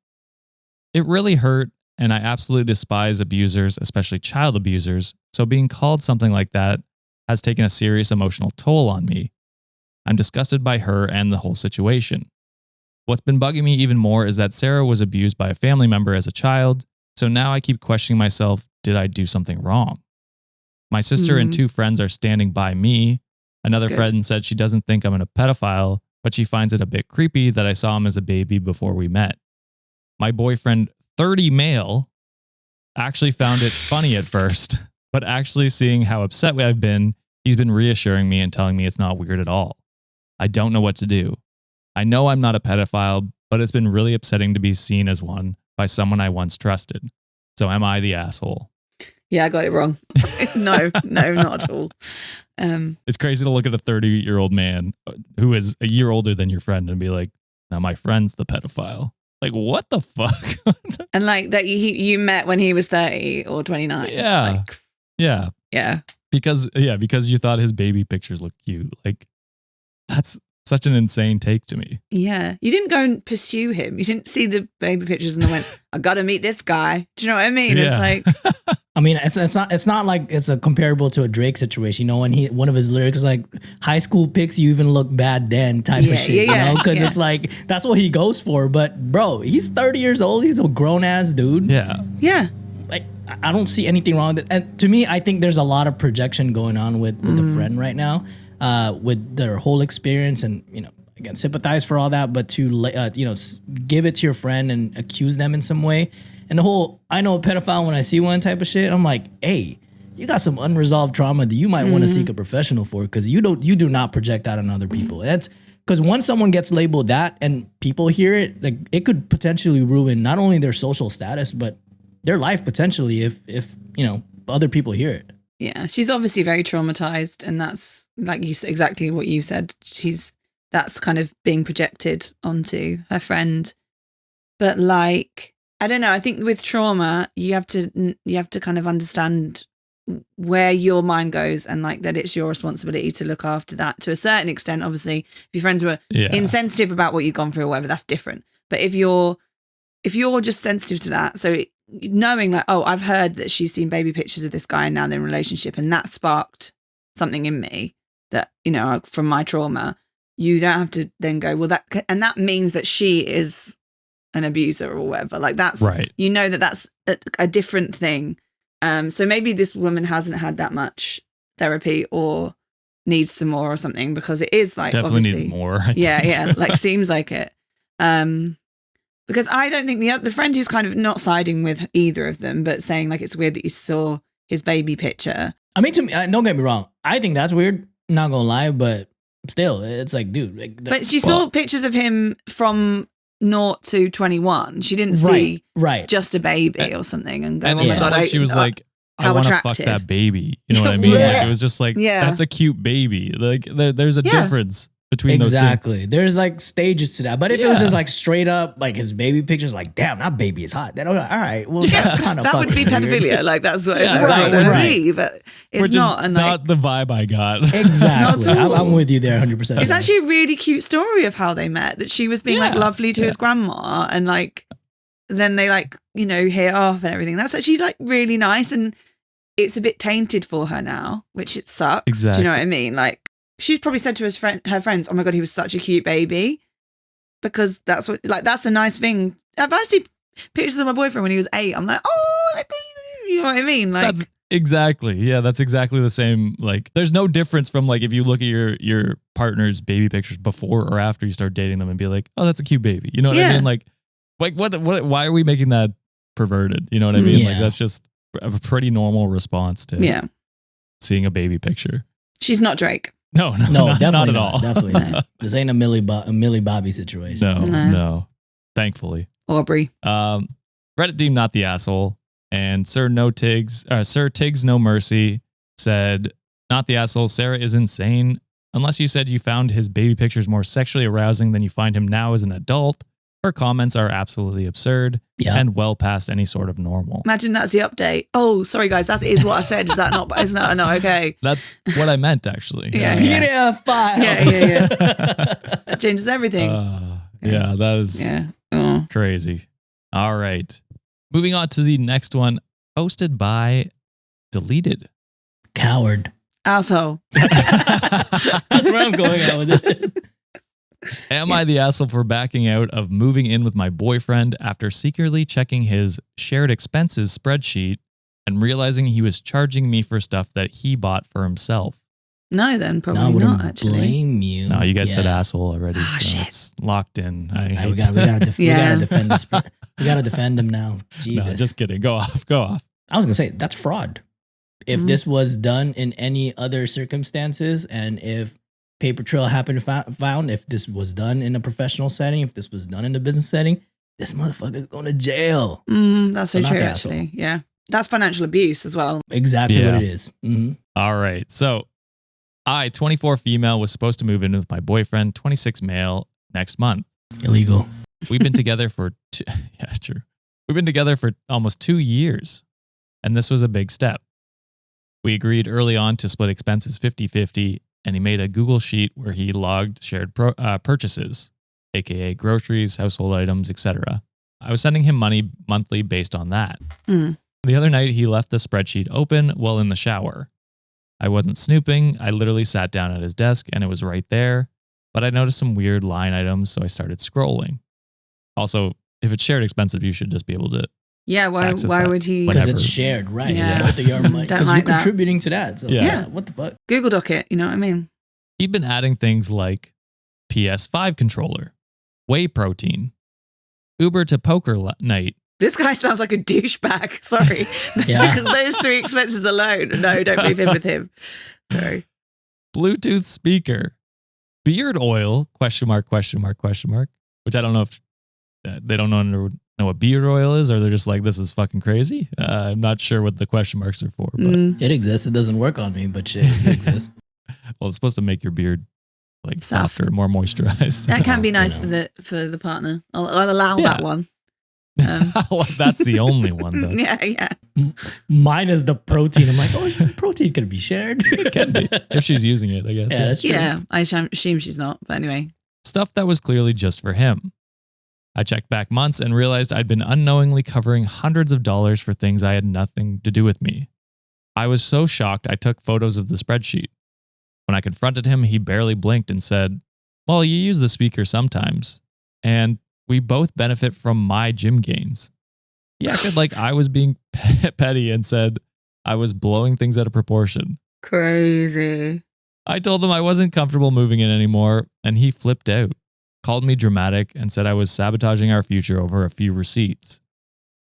It really hurt, and I absolutely despise abusers, especially child abusers, so being called something like that has taken a serious emotional toll on me. I'm disgusted by her and the whole situation. What's been bugging me even more is that Sarah was abused by a family member as a child, so now I keep questioning myself, did I do something wrong? My sister and 2 friends are standing by me. Another friend said she doesn't think I'm a pedophile, but she finds it a bit creepy that I saw him as a baby before we met. My boyfriend, 30 male, actually found it funny at first, but actually seeing how upset I've been, he's been reassuring me and telling me it's not weird at all. I don't know what to do. I know I'm not a pedophile, but it's been really upsetting to be seen as one by someone I once trusted. So am I the asshole? Yeah, I got it wrong. No, not at all. It's crazy to look at a 30-year-old man who is a year older than your friend and be like, now my friend's the pedophile. Like, what the fuck? And like that you met when he was 30 or 29. Yeah. Yeah. Because you thought his baby pictures looked cute. Like, that's such an insane take to me. Yeah. You didn't go and pursue him. You didn't see the baby pictures and then went, I got to meet this guy. Do you know what I mean? Yeah. It's like, I mean, it's not like it's a comparable to a Drake situation. You know, when one of his lyrics like high school pics, you even look bad then type of shit. You know, because it's like that's what he goes for. But bro, he's 30 years old. He's a grown ass dude. Yeah. Like I don't see anything wrong with it. And to me, I think there's a lot of projection going on with the friend right now, with their whole experience, and you know, again, sympathize for all that, but to give it to your friend and accuse them in some way. And the whole, I know a pedophile when I see one type of shit, I'm like, hey, you got some unresolved trauma that you might want to seek a professional for, because you do not project that on other people. And that's because once someone gets labeled that and people hear it, like it could potentially ruin not only their social status, but their life potentially if you know, other people hear it. Yeah, she's obviously very traumatized, and that's like exactly what you said. That's kind of being projected onto her friend. But like, I don't know. I think with trauma, you have to kind of understand where your mind goes, and like that it's your responsibility to look after that to a certain extent. Obviously, if your friends were insensitive about what you've gone through or whatever, that's different. But if you're just sensitive to that, so knowing like, oh, I've heard that she's seen baby pictures of this guy and now they're in a relationship, and that sparked something in me that, you know, from my trauma, you don't have to then go, well, that means that she is an abuser or whatever. Like that's right. You know that's a different thing. So maybe this woman hasn't had that much therapy or needs some more or something, because it is like definitely needs more. Yeah, like seems like it. Because I don't think the friend who's kind of not siding with either of them, but saying like it's weird that you saw his baby picture. I mean, to me, don't get me wrong, I think that's weird. Not gonna lie, but still, it's like, dude. Like, but she saw pictures of him from 0 to 21. She didn't see just a baby or something and go, and it's not like she was like, I want to fuck that baby. You know what I mean? Like, it was just like, that's a cute baby. Like there's a difference between those things. There's like stages to that. But if it was just like straight up, like his baby pictures, like, damn, that baby is hot. Then I'm like, all right, well, that's kind of that would be pedophilia. Weird. Like that's what it would be, but it's not. And not the vibe I got. Exactly. I'm with you there 100%. It's actually a really cute story of how they met, that she was being like lovely to his grandma, and like then they like, you know, hit off and everything. That's actually like really nice, and it's a bit tainted for her now, which it sucks. Exactly. Do you know what I mean? Like, she's probably said to her friends, oh my God, he was such a cute baby. Because that's a nice thing. If I see pictures of my boyfriend when he was 8, I'm like, oh, you know what I mean? Like, that's exactly the same. Like, there's no difference from like, if you look at your partner's baby pictures before or after you start dating them and be like, oh, that's a cute baby. You know what I mean? Like what, why are we making that perverted? You know what I mean? Like, that's just a pretty normal response to seeing a baby picture. She's not Drake. No, definitely not at all. Definitely not. This ain't a Millie Bobby situation. No. Thankfully. Aubrey. Reddit deemed not the asshole, and Sir Tiggs No Mercy said, not the asshole. Sarah is insane. Unless you said you found his baby pictures more sexually arousing than you find him now as an adult, her comments are absolutely absurd and well past any sort of normal. Imagine that's the update. Oh, sorry guys, that is what I said. Is that not okay? That's what I meant actually. PDF file. Yeah. That changes everything. That is crazy. All right. Moving on to the next one, posted by Deleted. Coward. Asshole. That's where I'm going out with it. Am I the asshole for backing out of moving in with my boyfriend after secretly checking his shared expenses spreadsheet and realizing he was charging me for stuff that he bought for himself? No, then probably not. Actually, blame you. No, you guys said asshole already, so it's locked in. We gotta defend this. We gotta defend him now. Jeebus. No, just kidding. Go off. I was gonna say that's fraud. If this was done in any other circumstances, and if paper trail happened found, if this was done in a professional setting, if this was done in a business setting, this motherfucker is going to jail. That's so true, actually. Yeah. That's financial abuse as well. Exactly what it is. Mm-hmm. All right. So I, 24 female, was supposed to move in with my boyfriend, 26 male, next month. Illegal. We've been together for true. We've been together for almost 2 years, and this was a big step. We agreed early on to split expenses 50-50, and he made a Google sheet where he logged shared purchases, aka groceries, household items, etc. I was sending him money monthly based on that. The other night, he left the spreadsheet open while in the shower. I wasn't snooping. I literally sat down at his desk and it was right there. But I noticed some weird line items, so I started scrolling. Also, if it's shared expensive, you should just be able to. Yeah, why would he? Because it's shared, right? Yeah. It's both of your money. Don't Because like you're that. contributing to that. So, Yeah. what the fuck? Google Doc it, you know what I mean? He'd been adding things like PS5 controller, whey protein, Uber to poker night. This guy sounds like a douchebag. Sorry. Yeah. Those 3 expenses alone. No, don't move in with him. Sorry. Bluetooth speaker, beard oil, question mark, which I don't know if they don't know what beard oil is, or they're just like, this is fucking crazy. I'm not sure what the question marks are for, but It exists. It doesn't work on me, but shit, it exists. well, it's supposed to make your beard like Soft. softer, more moisturized. That can be nice You know. for the partner. I'll allow Yeah. that one. Well, that's the only one, though. Yeah. Mine is the protein. I'm like, protein can be shared. It can be if she's using it, I guess. Yeah, that's true. Yeah. I assume she's not. But anyway. Stuff that was clearly just for him. I checked back months and realized I'd been unknowingly covering hundreds of dollars for things I had nothing to do with me. I was so shocked I took photos of the spreadsheet. When I confronted him, he barely blinked and said, well, you use the speaker sometimes, and we both benefit from my gym gains. He acted like I was being petty and said I was blowing things out of proportion. Crazy. I told him I wasn't comfortable moving in anymore, and he flipped out, called me dramatic, and said I was sabotaging our future over a few receipts.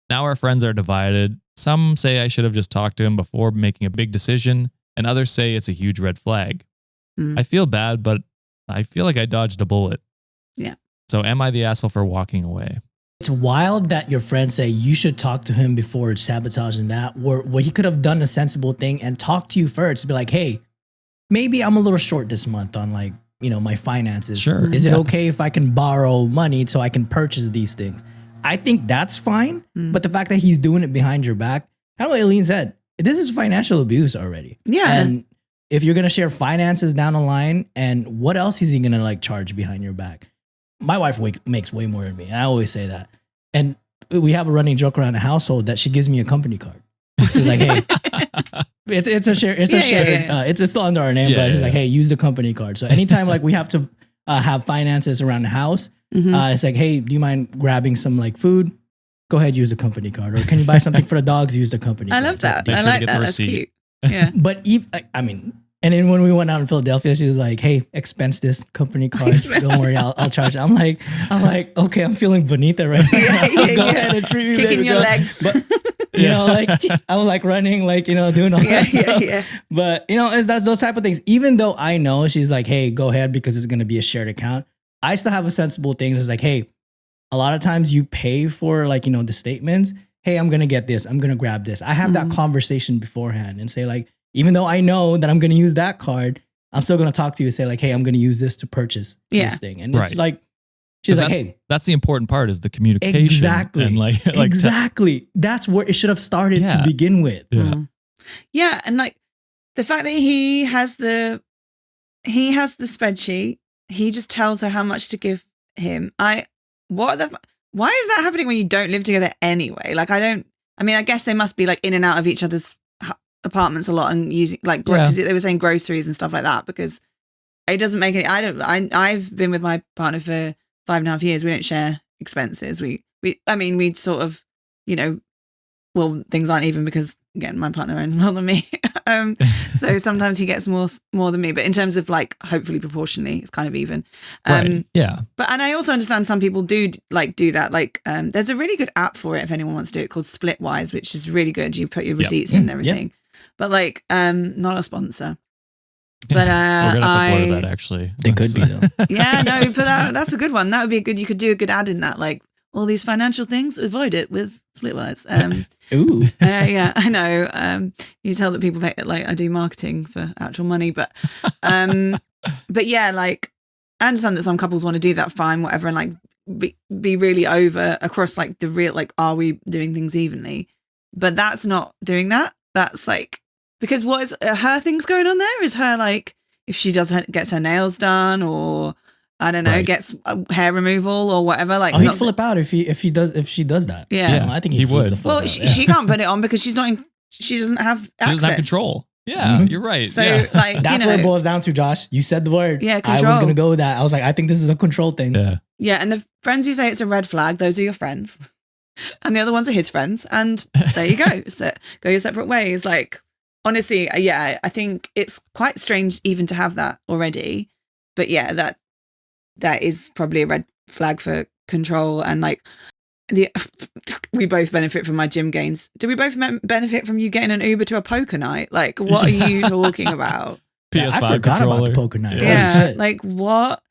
Now our friends are divided. Some say I should have just talked to him before making a big decision, and others say it's a huge red flag. I feel bad, but I feel like I dodged a bullet. Yeah. So am I the asshole for walking away? It's wild that your friends say you should talk to him before sabotaging that, where he could have done a sensible thing and talk to you first. Be like, hey, maybe I'm a little short this month on like, my finances. Sure. Is it okay if I can borrow money so I can purchase these things? I think that's fine. But the fact that he's doing it behind your back, I don't know what Aileen said. This is financial abuse already. Yeah. And if you're going to share finances down the line, and what else is he going to like charge behind your back? My wife makes way more than me. And I always say that. And we have a running joke around the household that she gives me a company card. She's like, hey, it's a share. It's a shared. It's still under our name, but she's like, hey, use the company card. So anytime like we have to have finances around the house, it's like, hey, do you mind grabbing some like food? Go ahead, use the company card. Or can you buy something for the dogs? Use the company card. I love that. Make I sure to like get the that. That's receipt. cute. Yeah. But and then when we went out in Philadelphia, she was like, hey, expense this company card. Don't worry, I'll charge it. I'm like, okay, I'm feeling beneath it right now. Go ahead and treat me. Kicking baby your girl. legs. But, like I was like running, like, doing all that stuff. Yeah. But, that's those type of things. Even though I know she's like, hey, go ahead because it's going to be a shared account. I still have a sensible thing. It's like, hey, a lot of times you pay for like, the statements. Hey, I'm going to get this. I'm going to grab this. I have that conversation beforehand and say like, even though I know that I'm going to use that card, I'm still going to talk to you and say like, hey, I'm going to use this to purchase this thing. And it's like, she's like, hey. That's the important part is the communication. Exactly. And like exactly. That's where it should have started to begin with. Yeah. Yeah. And like the fact that he has the spreadsheet, he just tells her how much to give him. Why is that happening when you don't live together anyway? Like, I guess they must be like in and out of each other's apartments a lot and using like, because they were saying groceries and stuff like that, because it doesn't make any, I've been with my partner for 5.5 years. We don't share expenses. We sort of, well, things aren't even because again, my partner earns more than me. So sometimes he gets more than me, but in terms of like, hopefully proportionally, it's kind of even. Yeah. But, and I also understand some people do that. Like, there's a really good app for it if anyone wants to do it called Splitwise, which is really good. You put your receipts in and everything. But like, not a sponsor. But we're gonna have to blur that actually. They could be though. Yeah, no, but that's a good one. That would be you could do a good ad in that, like all these financial things, avoid it with Splitwise. Ooh. Yeah, I know. You tell that people like I do marketing for actual money, but yeah, like I understand that some couples want to do that, fine, whatever, and like be really over across like the real, like, are we doing things evenly? But that's not doing that. That's like, because what is her things going on there? Is her like, if she gets her nails done, or I don't know, Right. gets hair removal or whatever. Like, Oh, he'd not- flip out if she does that. Yeah. I think he he'd flip would. the fuck well, out. she can't put it on because she doesn't have She access. doesn't have control. Yeah, Mhm. you're right. So yeah. like, That's you know, what it boils down to, Josh. You said the word. Yeah, I was control. gonna go with that. I was like, I think this is a control thing. Yeah. yeah. And the friends who say it's a red flag, those are your friends. And the other ones are his friends. And there you go. So go your separate ways. Like, honestly, yeah, I think it's quite strange even to have that already. But yeah, that is probably a red flag for control. And like, we both benefit from my gym gains. Do we both benefit from you getting an Uber to a poker night? Like, what are you talking about? PS5 I forgot controller. about the poker night. Holy Yeah, shit. like what?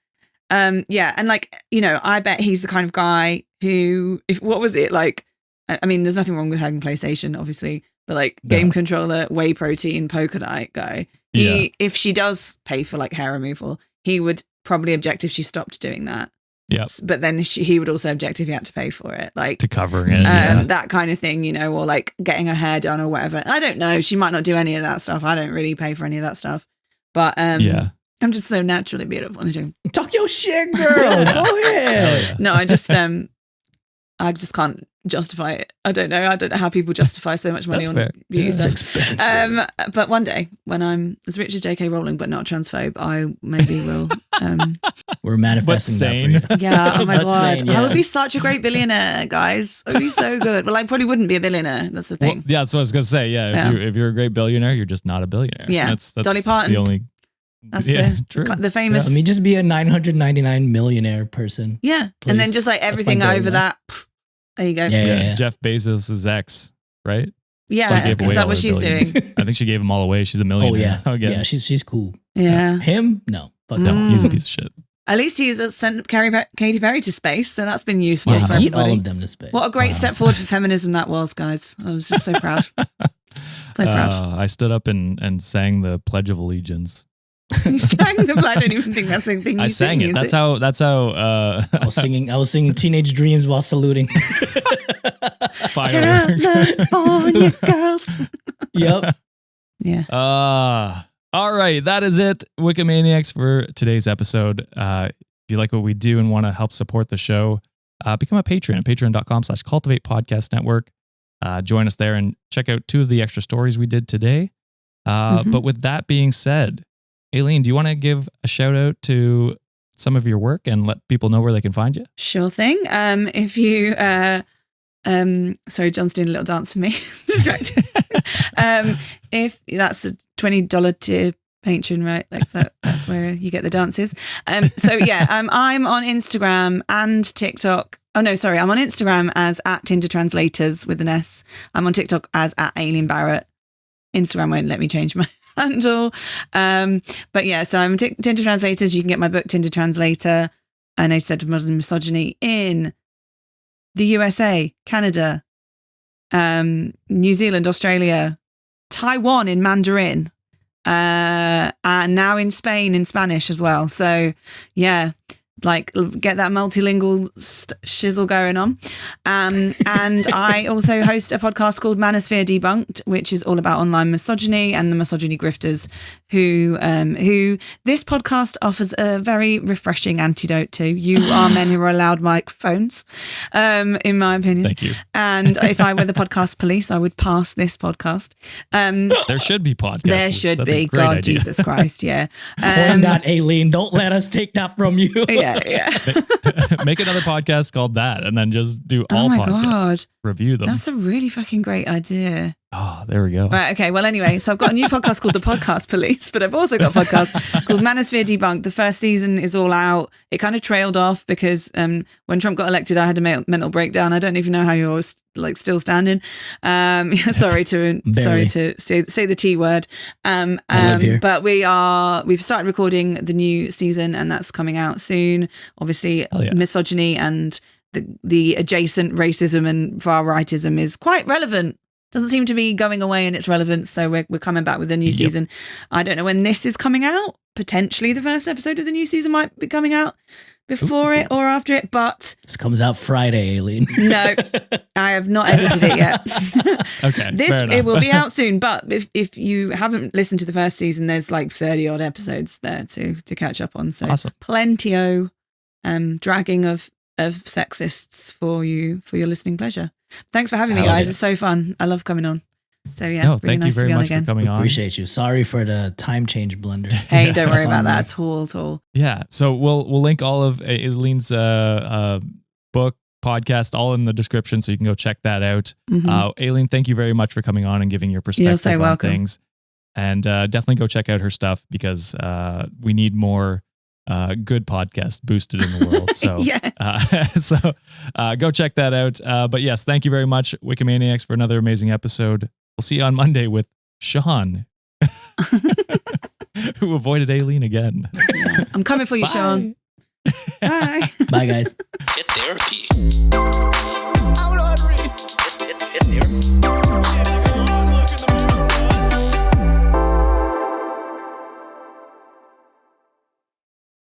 Yeah, and like, you know, I bet he's the kind of guy who, if what was it like? I mean, there's nothing wrong with having PlayStation, obviously, but like game controller, whey protein, poker night guy. If she does pay for like hair removal, he would probably object if she stopped doing that. Yep. But then he would also object if he had to pay for it, like To covering it. that kind of thing, you know, or like getting her hair done or whatever. I don't know. She might not do any of that stuff. I don't really pay for any of that stuff. But Yeah. I'm just so naturally beautiful. Talk your shit, girl. Go ahead. Yeah. No, I just can't justify it. I don't know how people justify so much money That's on fair. beauty It's stuff. expensive. But one day when I'm as rich as J.K. Rowling but not transphobe, I maybe will. We're manifesting that for you. Yeah. Oh my But god, sane, I yeah. would be such a great billionaire, guys. I would be so good. Well, I probably wouldn't be a billionaire. That's the Well, thing. yeah, that's what I was gonna say. Yeah, Yeah. if you're a great billionaire, you're just not a billionaire. Yeah. that's Dolly Parton. The only. That's true. the famous. Let me just be a 999 millionaire person. Yeah, Please. and then just like That's everything my goal, over man. that. There you go. Yeah. Jeff Bezos' ex, right? Yeah, She gave away is that all what her she's billions. doing? I think she gave them all away. She's a Oh millionaire. yeah. Again. Yeah, she's cool. Yeah. Him? No. Fuck No, that. he's a piece of shit. At least he's sent Katy Perry to space, so that's been useful Yeah, for eat everybody. all of them to space. What a great Wow. step forward for feminism that was, guys. I was just so proud. So proud. I stood up and sang the Pledge of Allegiance. You sang the I don't even think that's the thing you I sang sing, it. is That's how. I was singing Teenage Dreams while saluting. Firework. California girls. Yep. Yeah. All right, that is it, Wikimaniacs, for today's episode. If you like what we do and want to help support the show, become a patron at patreon.com/cultivate podcast network. Join us there and check out 2 of the extra stories we did today. But with that being said, Aileen, do you want to give a shout out to some of your work and let people know where they can find you? Sure thing. If you sorry, John's doing a little dance for me. Distracted. If that's a $20 tier patron, right? Like that's where you get the dances. So yeah, I'm on Instagram and TikTok. Oh no, sorry, I'm on Instagram as @Tinder Translators with an S. I'm on TikTok as @Aileen Barratt. Instagram won't let me change my handle. But yeah, so I'm Tinder Translators. You can get my book Tinder Translator and A-Z of Modern Misogyny in the USA, Canada, New Zealand, Australia, Taiwan in Mandarin, and now in Spain in Spanish as well. So yeah, like get that multilingual shizzle going on. And I also host a podcast called Manosphere Debunked, which is all about online misogyny and the misogyny grifters who this podcast offers a very refreshing antidote to. You are men who are allowed microphones, in my opinion. Thank you. And if I were the podcast police, I would pass this podcast. There should be podcasts. There should That's a be. great God, idea. Jesus Christ, yeah. Coin that, Aileen. Don't let us take that from you. Yeah. Make another podcast called that and then just do Oh all my podcasts. God. Review them. That's a really fucking great idea. Oh, there we go. Right, okay. Well, anyway, so I've got a new podcast called The Podcast Police, but I've also got a podcast called Manosphere Debunked. The first season is all out. It kind of trailed off because when Trump got elected, I had a mental breakdown. I don't even know how you're like still standing. Sorry to say the T word. I live here. But we've started recording the new season, and that's coming out soon. Obviously, Hell yeah. misogyny and the adjacent racism and far rightism is quite relevant. Doesn't seem to be going away in its relevance, so we're coming back with a new season. I don't know when this is coming out. Potentially the first episode of the new season might be coming out before it or after it, but This comes out Friday, Aileen. no, I have not edited it yet. Okay. This fair enough. it will be out soon, but if you haven't listened to the first season, there's like 30 odd episodes there to catch up on. So Awesome. plenty-o dragging of sexists for your listening pleasure. Thanks for having me, Hell guys. yeah. It's so fun. I love coming on. So yeah, No, really thank nice you to very be on much again. for coming on. Appreciate you. Sorry for the time change blunder. Hey, don't worry That's on about me. that at all. Yeah. So we'll link all of Aileen's book, podcast, all in the description, so you can go check that out. Aileen, thank you very much for coming on and giving your perspective so on welcome. things. And definitely go check out her stuff, because we need more good podcasts boosted in the world. So, Yes. go check that out. But yes, thank you very much, Wikimaniacs, for another amazing episode. We'll see you on Monday with Sean, who avoided Aileen again. Yeah. I'm coming for you, Bye. Sean. Bye. Bye, guys. Get therapy.